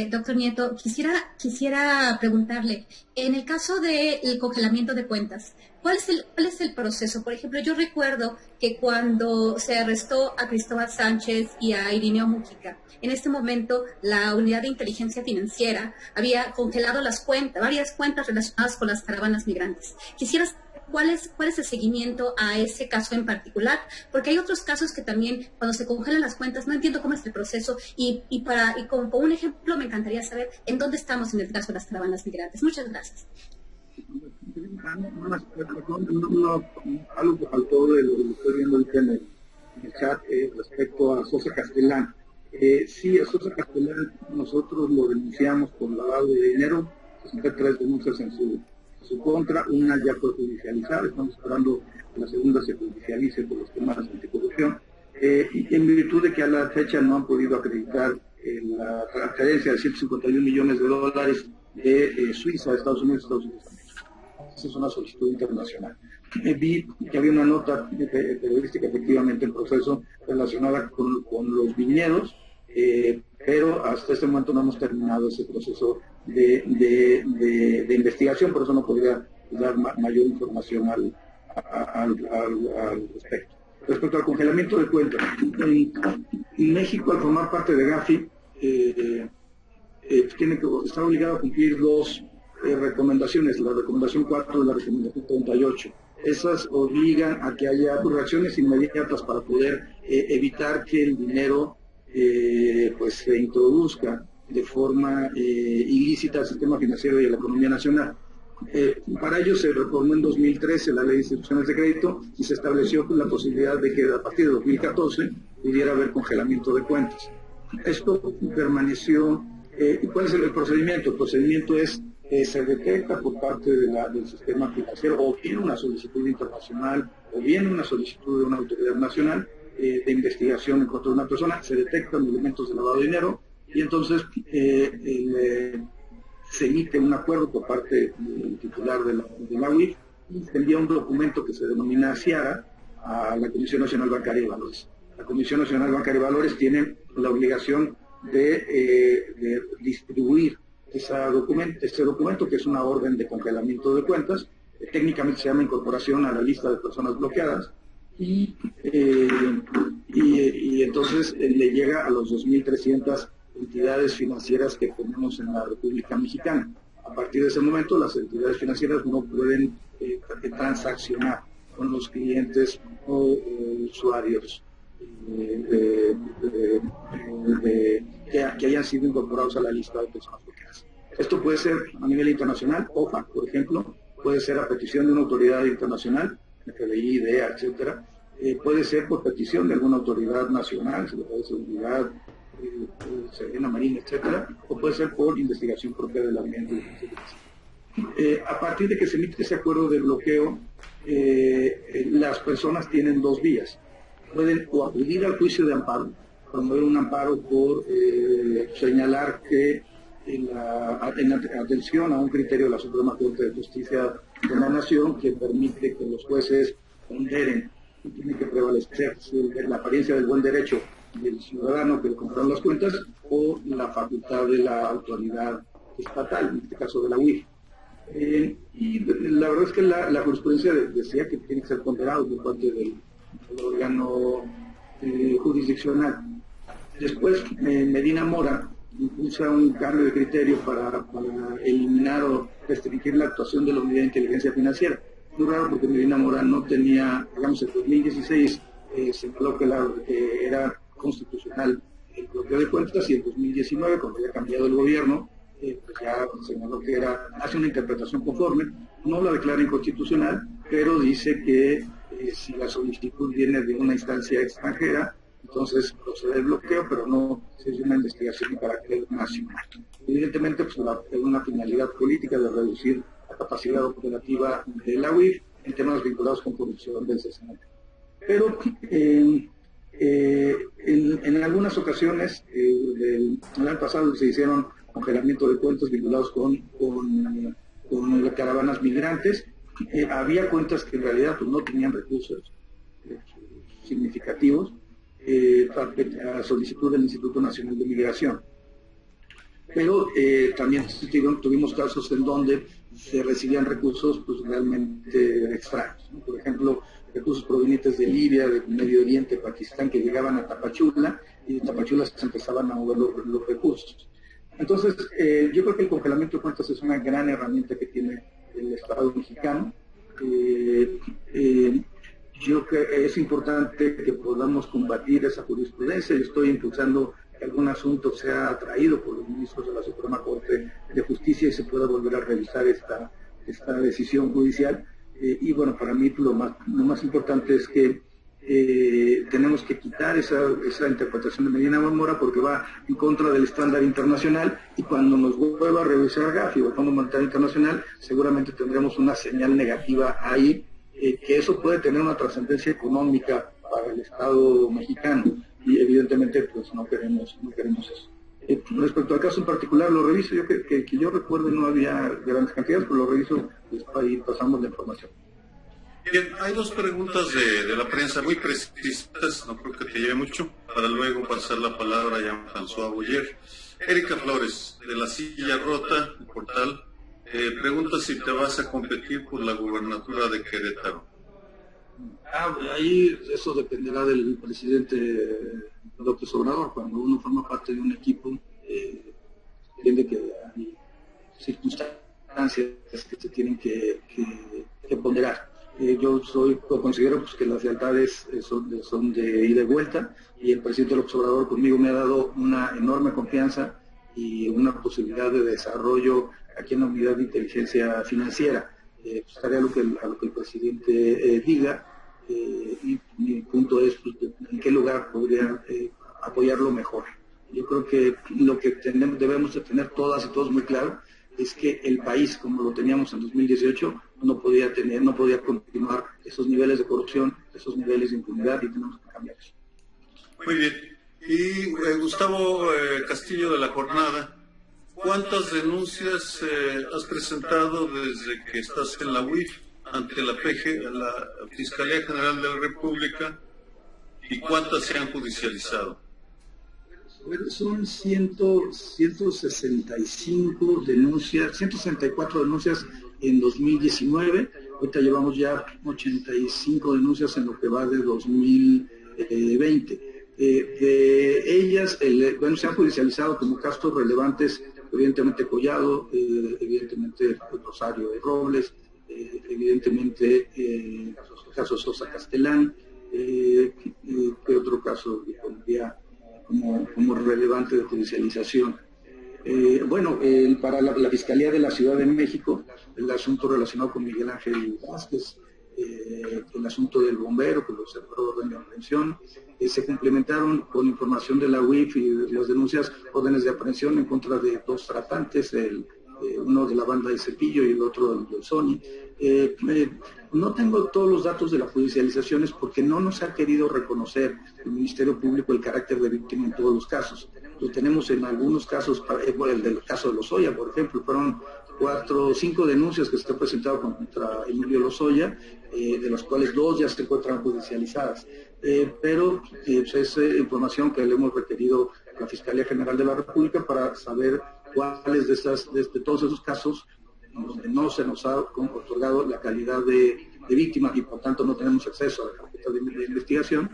Doctor Nieto, quisiera preguntarle, en el caso del congelamiento de cuentas, ¿cuál es el proceso? Por ejemplo, yo recuerdo que cuando se arrestó a Cristóbal Sánchez y a Irineo Mújica, en este momento la Unidad de Inteligencia Financiera había congelado varias cuentas relacionadas con las caravanas migrantes. Quisiera saber ¿cuál es el seguimiento a ese caso en particular? Porque hay otros casos que también, cuando se congelan las cuentas, no entiendo cómo es el proceso, y como un ejemplo me encantaría saber en dónde estamos en el caso de las caravanas migrantes. Muchas gracias. Algo que faltó de lo que estoy viendo ahorita en el chat respecto a Sosa Castellán. Sí, a Sosa Castellán nosotros lo denunciamos por lavado de dinero, 63 denuncias en su contra, una ya fue judicializada, estamos esperando que la segunda se judicialice por los temas de anticorrupción, y en virtud de que a la fecha no han podido acreditar la transferencia de 151 millones de dólares de Suiza a Estados Unidos también. Esa es una solicitud internacional. Vi que había una nota periodística efectivamente en proceso relacionada con los viñedos, pero hasta este momento no hemos terminado ese proceso de investigación, por eso no podría dar mayor información al respecto. Respecto al congelamiento de cuentas, en México, al formar parte de Gafi, está obligado a cumplir dos recomendaciones, la recomendación 4 y la recomendación 38. Esas obligan a que haya reacciones inmediatas para poder evitar que el dinero pues se introduzca de forma ilícita al sistema financiero y a la economía nacional. Para ello se reformó en 2013 la Ley de Instituciones de Crédito y se estableció la posibilidad de que a partir de 2014 pudiera haber congelamiento de cuentas. Esto permaneció. ¿Cuál es el procedimiento? El procedimiento es se detecta por parte del sistema financiero o bien una solicitud internacional o bien una solicitud de una autoridad nacional de investigación en contra de una persona, se detectan elementos de lavado de dinero y entonces se emite un acuerdo por parte del titular de la UIF y se envía un documento que se denomina CIARA a la Comisión Nacional Bancaria y Valores. La Comisión Nacional Bancaria y Valores tiene la obligación de distribuir este documento, que es una orden de congelamiento de cuentas, técnicamente se llama incorporación a la lista de personas bloqueadas, y entonces le llega a los 2.300 entidades financieras que tenemos en la República Mexicana. A partir de ese momento, las entidades financieras no pueden transaccionar con los clientes o usuarios que hayan sido incorporados a la lista de personas bloqueadas. Esto puede ser a nivel internacional, OFAC, por ejemplo, puede ser a petición de una autoridad internacional, FBI, DEA, etcétera, puede ser por petición de alguna autoridad nacional, Secretaría de Seguridad, Serena Marina, etcétera, o puede ser por investigación propia del ambiente, etcétera. A partir de que se emite ese acuerdo de bloqueo, las personas tienen dos vías. Pueden o acudir al juicio de amparo, promover un amparo por señalar que en atención a un criterio de la Suprema Corte de Justicia de la Nación que permite que los jueces ponderen y tiene que prevalecer la apariencia del buen derecho del ciudadano que le compraron las cuentas o la facultad de la autoridad estatal, en este caso de la UIF. Y la verdad es que la jurisprudencia decía que tiene que ser ponderado por parte del órgano jurisdiccional. Después Medina Mora impulsa un cambio de criterio para eliminar o restringir la actuación de la Unidad de Inteligencia Financiera. Muy raro porque Medina Mora no tenía, digamos, en 2016 señaló que era constitucional el bloqueo de cuentas y en 2019, cuando ya ha cambiado el gobierno, pues ya señaló que hace una interpretación conforme, no la declara inconstitucional, pero dice que si la solicitud viene de una instancia extranjera, entonces procede el bloqueo, pero no se hace una investigación de carácter nacional. Evidentemente, pues es una finalidad política de reducir la capacidad operativa de la UIF en temas vinculados con corrupción del CESNET. Pero en algunas ocasiones, el año pasado se hicieron congelamiento de cuentas vinculados con caravanas migrantes. Había cuentas que en realidad pues, no tenían recursos significativos a solicitud del Instituto Nacional de Migración. Pero también tuvimos casos en donde se recibían recursos pues, realmente extraños, ¿no? Por ejemplo, recursos provenientes de Libia, del Medio Oriente, Pakistán, que llegaban a Tapachula y de Tapachula se empezaban a mover los recursos. Entonces, yo creo que el congelamiento de cuentas es una gran herramienta que tiene el Estado mexicano. Yo creo que es importante que podamos combatir esa jurisprudencia. Yo estoy impulsando que algún asunto sea traído por los ministros de la Suprema Corte de Justicia y se pueda volver a revisar esta decisión judicial. Y bueno, para mí lo más importante es que tenemos que quitar esa interpretación de Medina Mora porque va en contra del estándar internacional y cuando nos vuelva a revisar Gafi o el Fondo Monetario Internacional seguramente tendremos una señal negativa ahí, que eso puede tener una trascendencia económica para el Estado mexicano y evidentemente pues no queremos eso. Respecto al caso en particular, lo reviso, que yo recuerde no había grandes cantidades, pero lo reviso, pues ahí pasamos la información. Bien, hay dos preguntas de la prensa muy precisas, no creo que te lleve mucho, para luego pasar la palabra a Jean-François Boyer. Erika Flores, de La Silla Rota, el portal, pregunta si te vas a competir por la gubernatura de Querétaro. Ahí eso dependerá del presidente López Obrador. Cuando uno forma parte de un equipo, entiende que hay circunstancias que se tienen que ponderar. Yo considero pues, que las lealtades son de ida y vuelta, y el presidente López Obrador conmigo me ha dado una enorme confianza y una posibilidad de desarrollo aquí en la unidad de inteligencia financiera. Estaré a lo que el presidente diga, y mi punto es pues, en qué lugar podría apoyarlo mejor. Yo creo que lo que debemos de tener todas y todos muy claro es que el país, como lo teníamos en 2018, no podía continuar esos niveles de corrupción, esos niveles de impunidad, y tenemos que cambiar eso. Muy bien. Y Gustavo Castillo de La Jornada, ¿cuántas denuncias has presentado desde que estás en la UIF ante la PG, la Fiscalía General de la República, y cuántas se han judicializado? Son 165 denuncias, 164 denuncias en 2019. Ahorita llevamos ya 85 denuncias en lo que va de 2020. De ellas, se han judicializado como casos relevantes, evidentemente Collado, evidentemente Rosario de Robles, evidentemente el caso Sosa Castellán. ¿Qué otro caso le pondría como relevante de judicialización? Para la Fiscalía de la Ciudad de México, el asunto relacionado con Miguel Ángel Vázquez, el asunto del bombero, que lo cerró orden de aprehensión, se complementaron con información de la UIF y de las denuncias, órdenes de aprehensión en contra de dos tratantes, uno de la banda del Cepillo y el otro del Sony. No tengo todos los datos de las judicializaciones porque no nos ha querido reconocer el Ministerio Público el carácter de víctima en todos los casos. Lo tenemos en algunos casos, el del caso de Lozoya, por ejemplo, fueron 4 o 5 denuncias que se han presentado contra Emilio Lozoya, de las cuales 2 ya se encuentran judicializadas. Pero es información que le hemos requerido a la Fiscalía General de la República para saber cuáles de todos esos casos donde no se nos ha otorgado la calidad de víctima y por tanto no tenemos acceso a la carpeta de investigación,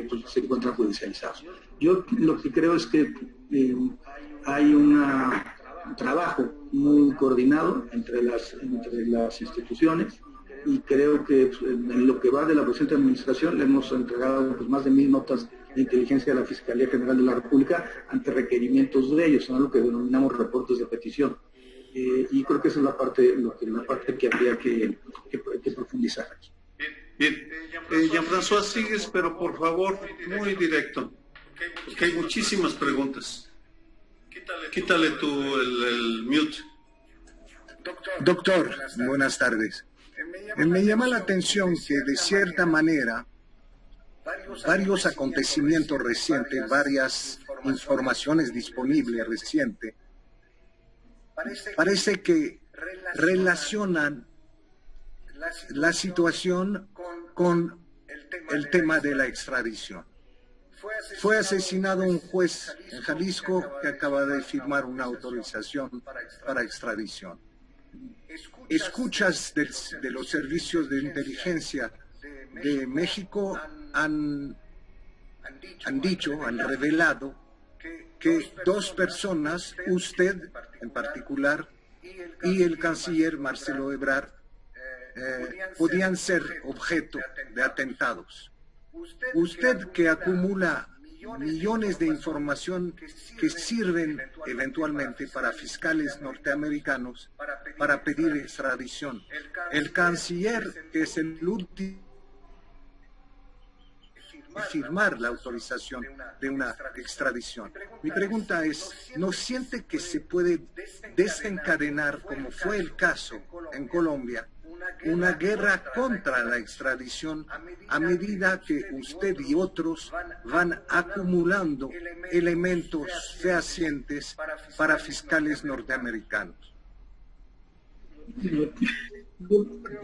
pues se encuentran judicializados. Yo lo que creo es que hay un trabajo muy coordinado entre las instituciones, y creo que en lo que va de la presente administración le hemos entregado pues, más de 1000 notas de inteligencia a la Fiscalía General de la República ante requerimientos de ellos, lo que denominamos reportes de petición. Y creo que esa es la parte que habría que profundizar aquí. Bien. Jean-François, sigues, pero por favor, muy directo, porque hay muchísimas preguntas. Quítale tú el mute. Doctor, buenas tardes. Me llama la atención que de cierta manera varios acontecimientos recientes, varias informaciones disponibles recientes, parece que relacionan la situación con el tema de la extradición. Fue asesinado un juez en Jalisco que acaba de firmar una autorización para extradición. Escuchas de los servicios de inteligencia de México han revelado que 2 personas, usted en particular y el canciller Marcelo Ebrard, podían ser objeto de atentados. Usted que acumula millones de información que sirven eventualmente para fiscales norteamericanos para pedir extradición. El canciller, que es el último firmar la autorización de una extradición. Mi pregunta es, ¿no siente que se puede desencadenar, como fue el caso en Colombia, una guerra contra la extradición a medida que usted y otros van acumulando elementos fehacientes para fiscales norteamericanos?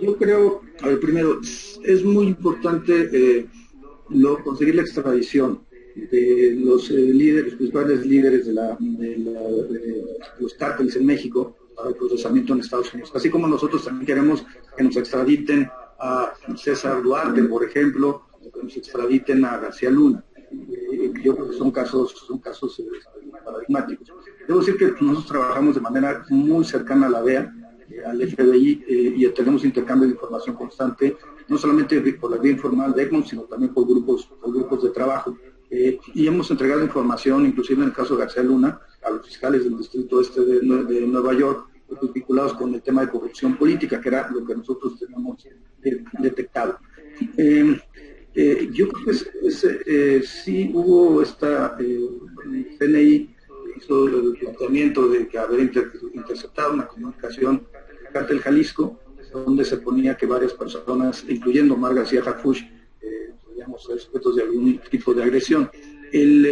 Yo creo, primero, es muy importante conseguir la extradición de los principales líderes de los cárteles en México para el procesamiento en Estados Unidos. Así como nosotros también queremos que nos extraditen a César Duarte, por ejemplo, que nos extraditen a García Luna. Yo creo que son casos paradigmáticos. Debo decir que nosotros trabajamos de manera muy cercana a la DEA, al FBI, y tenemos intercambio de información constante, no solamente por la vía informal de Egmont, sino también por grupos de trabajo. Y hemos entregado información, inclusive en el caso de García Luna, a los fiscales del distrito este de Nueva York, vinculados con el tema de corrupción política, que era lo que nosotros teníamos detectado. Yo creo que sí hubo CNI hizo el planteamiento de que haber interceptado una comunicación del Cártel Jalisco, donde se ponía que varias personas, incluyendo Omar García Harfuch, podríamos ser sujetos de algún tipo de agresión. En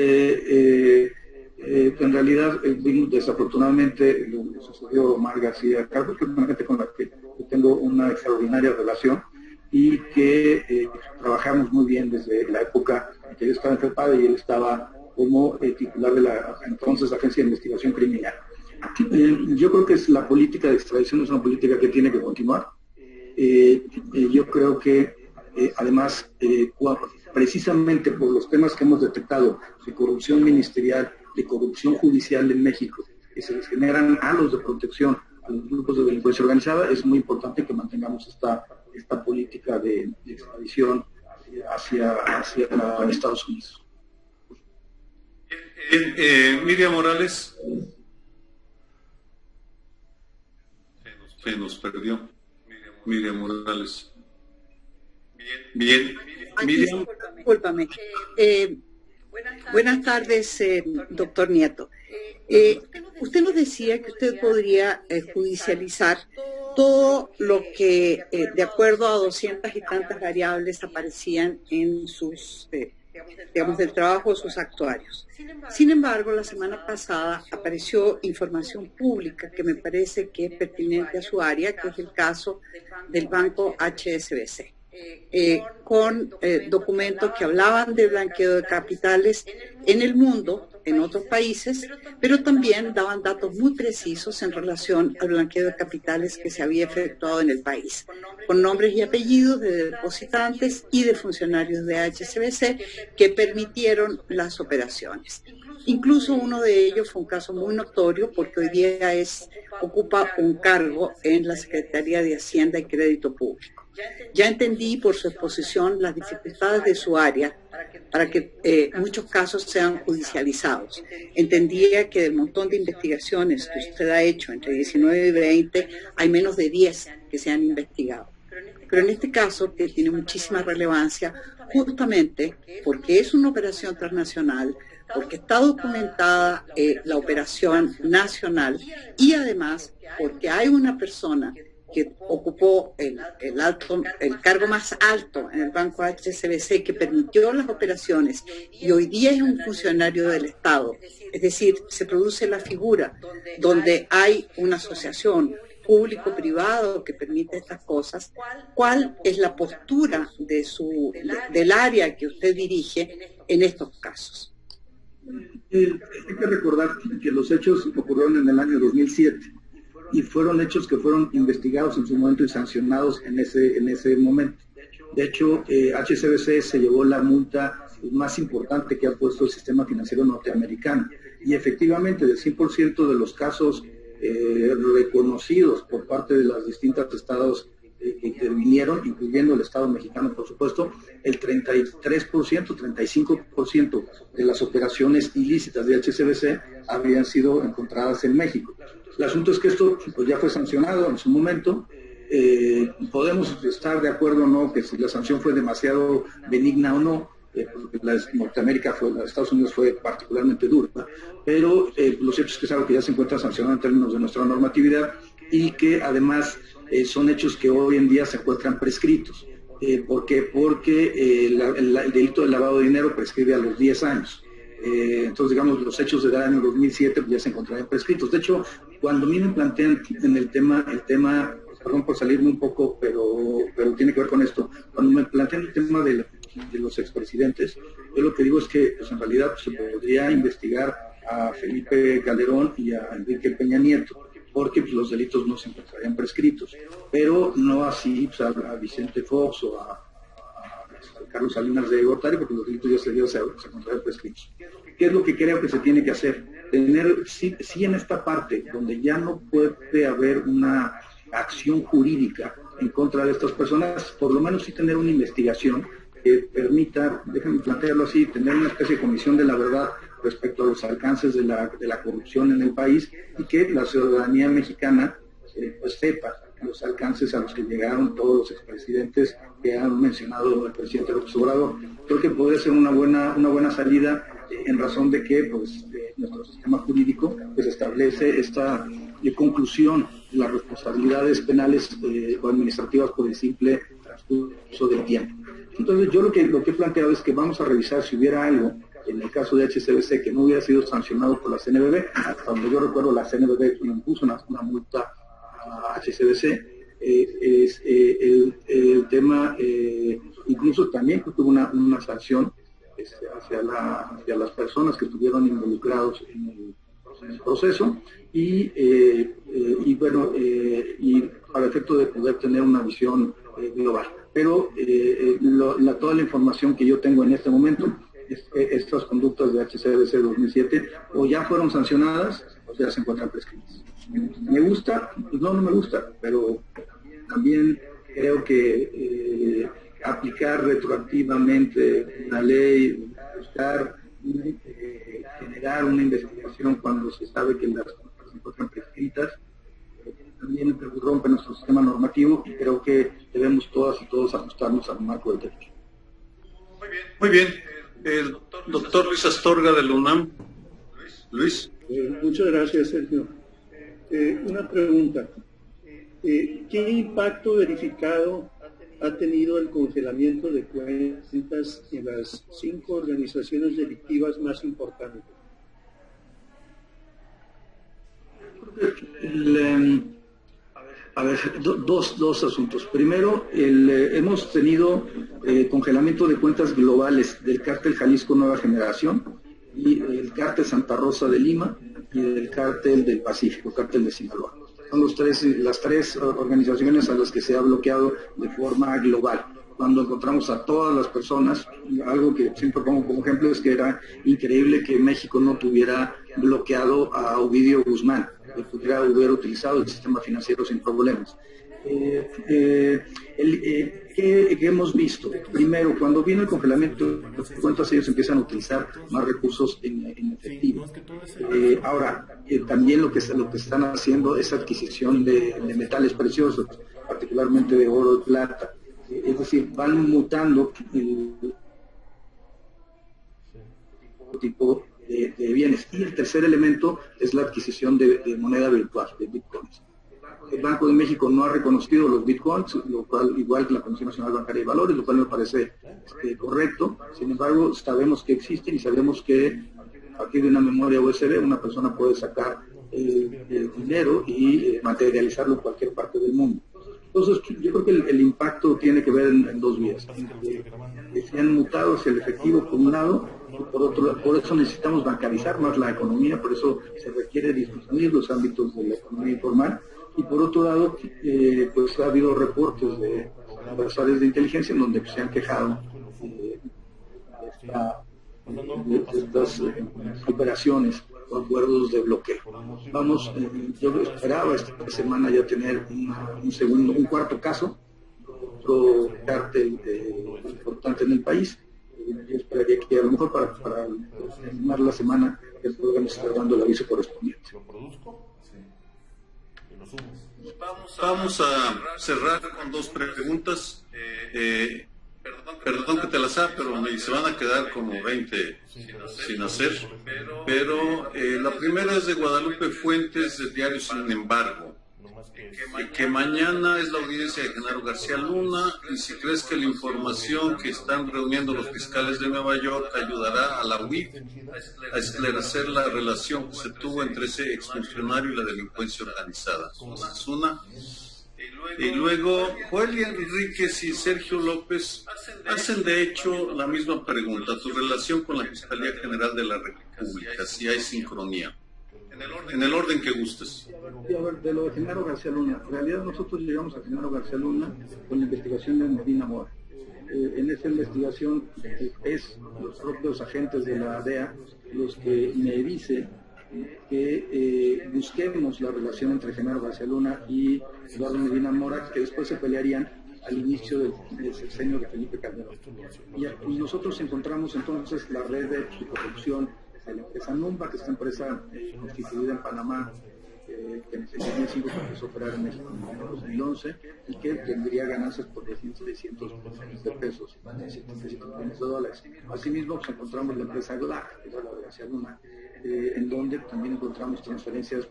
realidad, desafortunadamente, lo que sucedió a Omar García Harfuch, que es una gente con la que yo tengo una extraordinaria relación, y que trabajamos muy bien desde la época en que yo estaba en FEPADE y él estaba como titular de la entonces Agencia de Investigación Criminal. Yo creo que la política de extradición es una política que tiene que continuar. Yo creo que además, precisamente por los temas que hemos detectado de corrupción ministerial, de corrupción judicial en México, que se les generan halos de protección a los grupos de delincuencia organizada, es muy importante que mantengamos esta política de extradición hacia Estados Unidos. Miriam Morales. Se nos perdió. Miriam Morales. Bien. Miriam. Discúlpame. Buenas tardes, doctor Nieto. Usted nos decía que usted podría judicializar todo lo que, de acuerdo a 200 y tantas variables, aparecían en sus, del trabajo de sus actuarios. Sin embargo, la semana pasada apareció información pública que me parece que es pertinente a su área, que es el caso del banco HSBC. Con documentos que hablaban de blanqueo de capitales en el mundo, en otros países, pero también daban datos muy precisos en relación al blanqueo de capitales que se había efectuado en el país, con nombres y apellidos de depositantes y de funcionarios de HSBC que permitieron las operaciones. Incluso uno de ellos fue un caso muy notorio porque hoy día ocupa un cargo en la Secretaría de Hacienda y Crédito Público. Ya entendí por su exposición las dificultades de su área para que muchos casos sean judicializados. Entendía que del montón de investigaciones que usted ha hecho entre 19 y 20, hay menos de 10 que se han investigado. Pero en este caso, que tiene muchísima relevancia, justamente porque es una operación transnacional, porque está documentada la operación nacional y además porque hay una persona que ocupó el cargo más alto en el banco HSBC, que permitió las operaciones y hoy día es un funcionario del Estado. Es decir, se produce la figura donde hay una asociación público-privado que permite estas cosas. ¿Cuál es la postura del área que usted dirige en estos casos? Hay que recordar que los hechos ocurrieron en el año 2007 y fueron hechos que fueron investigados en su momento y sancionados en ese momento. De hecho, HSBC se llevó la multa más importante que ha puesto el sistema financiero norteamericano. Y efectivamente, del 100% de los casos reconocidos por parte de los distintos estados que intervinieron, incluyendo el Estado mexicano, por supuesto, el 33%, 35% de las operaciones ilícitas de HSBC habían sido encontradas en México. El asunto es que esto pues, ya fue sancionado en su momento. Podemos estar de acuerdo o no que si la sanción fue demasiado benigna o no, porque Estados Unidos fue particularmente dura, pero los hechos que es algo que ya se encuentra sancionado en términos de nuestra normatividad y que además son hechos que hoy en día se encuentran prescritos. ¿Por qué? Porque el delito de lavado de dinero prescribe a los 10 años. Entonces, digamos, los hechos del año 2007 ya se encontrarían prescritos. De hecho, cuando a mí me plantean en el tema, perdón por salirme un poco, pero tiene que ver con esto, cuando me plantean el tema de los expresidentes, yo lo que digo es que pues, en realidad se podría investigar a Felipe Calderón y a Enrique Peña Nieto, porque pues, los delitos no se encontrarían prescritos, pero no así pues, a Vicente Fox o a Carlos Salinas de Gortari, porque los delitos ya se encontrarían prescritos. ¿qué es lo que creo que se tiene que hacer? Tener, sí en esta parte donde ya no puede haber una acción jurídica en contra de estas personas, por lo menos sí tener una investigación que permita, déjenme plantearlo así, tener una especie de comisión de la verdad respecto a los alcances de la corrupción en el país, y que la ciudadanía mexicana pues sepa los alcances a los que llegaron todos los expresidentes que han mencionado el presidente López Obrador. Creo que puede ser una buena salida, en razón de que pues nuestro sistema jurídico pues establece esta conclusión de las responsabilidades penales o administrativas por el simple transcurso del tiempo. Entonces yo lo que he planteado es que vamos a revisar si hubiera algo en el caso de HCBC que no hubiera sido sancionado por la CNBV. Hasta donde yo recuerdo, la CNBV impuso una multa a HCBC. Es el tema, incluso también que tuvo una sanción hacia las personas que estuvieron involucrados en el proceso, y para efecto de poder tener una visión global. Pero toda la información que yo tengo en este momento, estas conductas de HCBC 2007 o ya fueron sancionadas o ya se encuentran prescritas. ¿Me gusta? Pues no me gusta, pero también creo que aplicar retroactivamente una ley, buscar generar una investigación cuando se sabe que las cosas se encuentran prescritas, también rompe nuestro sistema normativo, y creo que debemos todas y todos ajustarnos al marco del derecho. Muy bien. El doctor Luis Astorga de la UNAM. Luis. Muchas gracias, Sergio. Una pregunta. ¿Qué impacto verificado ha tenido el congelamiento de cuentas en las 5 organizaciones delictivas más importantes? Dos asuntos. Primero, hemos tenido congelamiento de cuentas globales del cártel Jalisco Nueva Generación y el cártel Santa Rosa de Lima y del cártel del Pacífico, cártel de Sinaloa. Son las tres organizaciones a las que se ha bloqueado de forma global. Cuando encontramos a todas las personas, algo que siempre pongo como ejemplo es que era increíble que México no tuviera bloqueado a Ovidio Guzmán, que pudiera haber utilizado el sistema financiero sin problemas. ¿Qué hemos visto? Primero, cuando viene el congelamiento de cuentas, ellos empiezan a utilizar más recursos en efectivo. Ahora, también lo que están haciendo es adquisición de metales preciosos, particularmente de oro y plata. Es decir, van mutando el tipo de bienes. Y el tercer elemento es la adquisición de moneda virtual, de bitcoins. El Banco de México no ha reconocido los bitcoins, lo cual, igual que la Comisión Nacional Bancaria de Valores, lo cual me parece correcto. Sin embargo, sabemos que existen y sabemos que a partir de una memoria USB una persona puede sacar el dinero y materializarlo en cualquier parte del mundo. Entonces, yo creo que el impacto tiene que ver en dos vías. Que se han mutado hacia el efectivo por un lado, y por eso necesitamos bancarizar más la economía, por eso se requiere disminuir los ámbitos de la economía informal. Y por otro lado, pues ha habido reportes de las de inteligencia en donde se han quejado de estas operaciones o acuerdos de bloqueo. Yo esperaba esta semana ya tener un cuarto caso, otro cártel importante en el país. Yo esperaría que a lo mejor para terminar la semana el programa esté dando el aviso correspondiente. Vamos a cerrar con dos preguntas. Perdón que te las haga, pero se van a quedar como 20 sin hacer. Pero la primera es de Guadalupe Fuentes, del diario Sin Embargo. Que mañana es la audiencia de Genaro García Luna, y si crees que la información que están reuniendo los fiscales de Nueva York ayudará a la UIF a esclarecer la relación que se tuvo entre ese exfuncionario y la delincuencia organizada. Es una. Y luego, Joel Enríquez y Sergio López hacen de hecho la misma pregunta: tu relación con la Fiscalía General de la República, si hay sincronía. En el orden que gustes. A ver, de lo de Genaro García Luna, en realidad nosotros llegamos a Genaro García Luna con la investigación de Medina Mora. en esta investigación es los propios agentes de la DEA los que me dicen que busquemos la relación entre Genaro García Luna y Eduardo Medina Mora, que después se pelearían al inicio del sexenio de Felipe Calderón. Y nosotros encontramos entonces la red de corrupción de la empresa Numba, que es esta empresa constituida en Panamá, que en el 2005 empezó a operar en México en 2011 y que tendría ganancias por 600 millones de pesos, 77 millones de dólares. Asimismo, pues, encontramos la empresa GLAC, que era la de García Luna, en donde también encontramos transferencias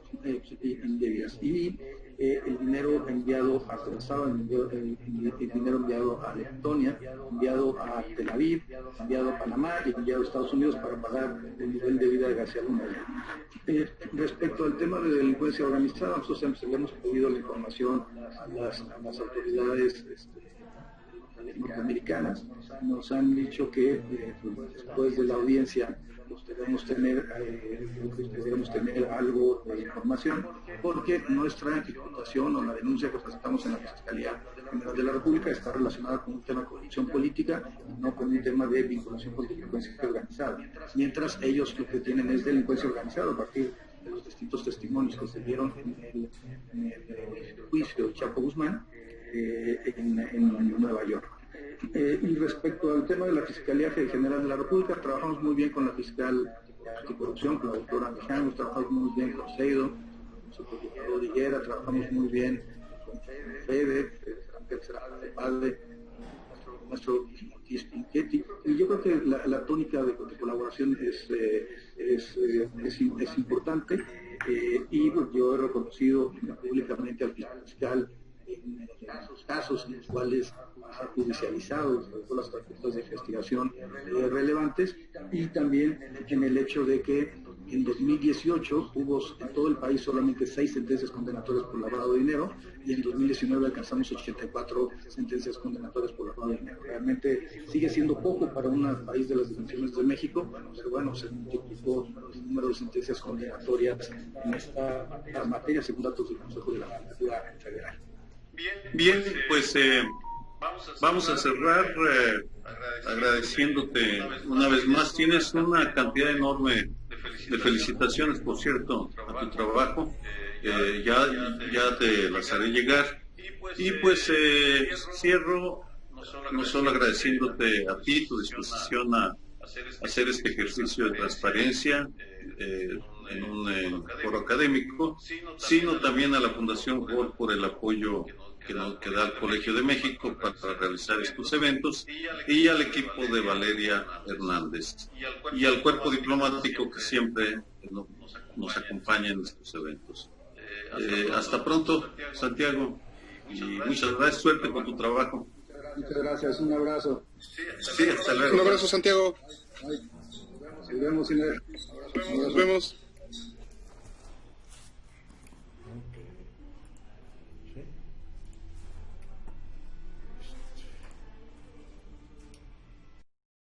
indebidas. Y el dinero enviado a Curazao, el dinero enviado a Letonia, enviado a Tel Aviv, enviado a Panamá y enviado a Estados Unidos para pagar el nivel de vida de García Luna. Respecto al tema de delincuencia organizada, nosotros le hemos pedido la información a las autoridades norteamericanas. Nos han dicho que después de la audiencia debemos tener algo de información, porque nuestra imputación o la denuncia que presentamos en la Fiscalía General de la República está relacionada con un tema de corrupción política, no con un tema de vinculación con delincuencia organizada. Mientras ellos lo que tienen es delincuencia organizada a partir de los distintos testimonios que se dieron en el juicio de Chapo Guzmán en Nueva York. Y respecto al tema de la Fiscalía General de la República, trabajamos muy bien con la fiscal anticorrupción, con la doctora Mijangos, trabajamos muy bien con Seido, con su procurador Higuera, trabajamos muy bien con Fede, padre, nuestro Pinchetti, y yo creo que la tónica de colaboración es importante, y pues, yo he reconocido públicamente al fiscal en esos casos en los cuales ha judicializado todas las carpetas de investigación relevantes, y también en el hecho de que en 2018 hubo en todo el país solamente 6 sentencias condenatorias por lavado de dinero, y en 2019 alcanzamos 84 sentencias condenatorias por lavado de dinero. Realmente sigue siendo poco para un país de las dimensiones de México, pero bueno, se multiplicó el número de sentencias condenatorias en esta materia, según datos del Consejo de la Judicatura Federal. Bien, pues vamos a cerrar agradeciéndote una vez más. Tienes una cantidad enorme de felicitaciones, por cierto, a tu trabajo. Ya te las haré llegar. Y pues cierro no solo agradeciéndote a ti tu disposición a hacer este ejercicio de transparencia en un foro académico, sino también a la Fundación GOL por el apoyo que da al Colegio de México para realizar estos eventos, y al equipo de Valeria Hernández y al cuerpo diplomático que siempre nos acompaña en estos eventos. Hasta pronto, Santiago, y muchas gracias, suerte con tu trabajo. Muchas gracias, un abrazo. Sí, hasta luego. Un abrazo, Santiago. Nos vemos, Iner. Nos vemos.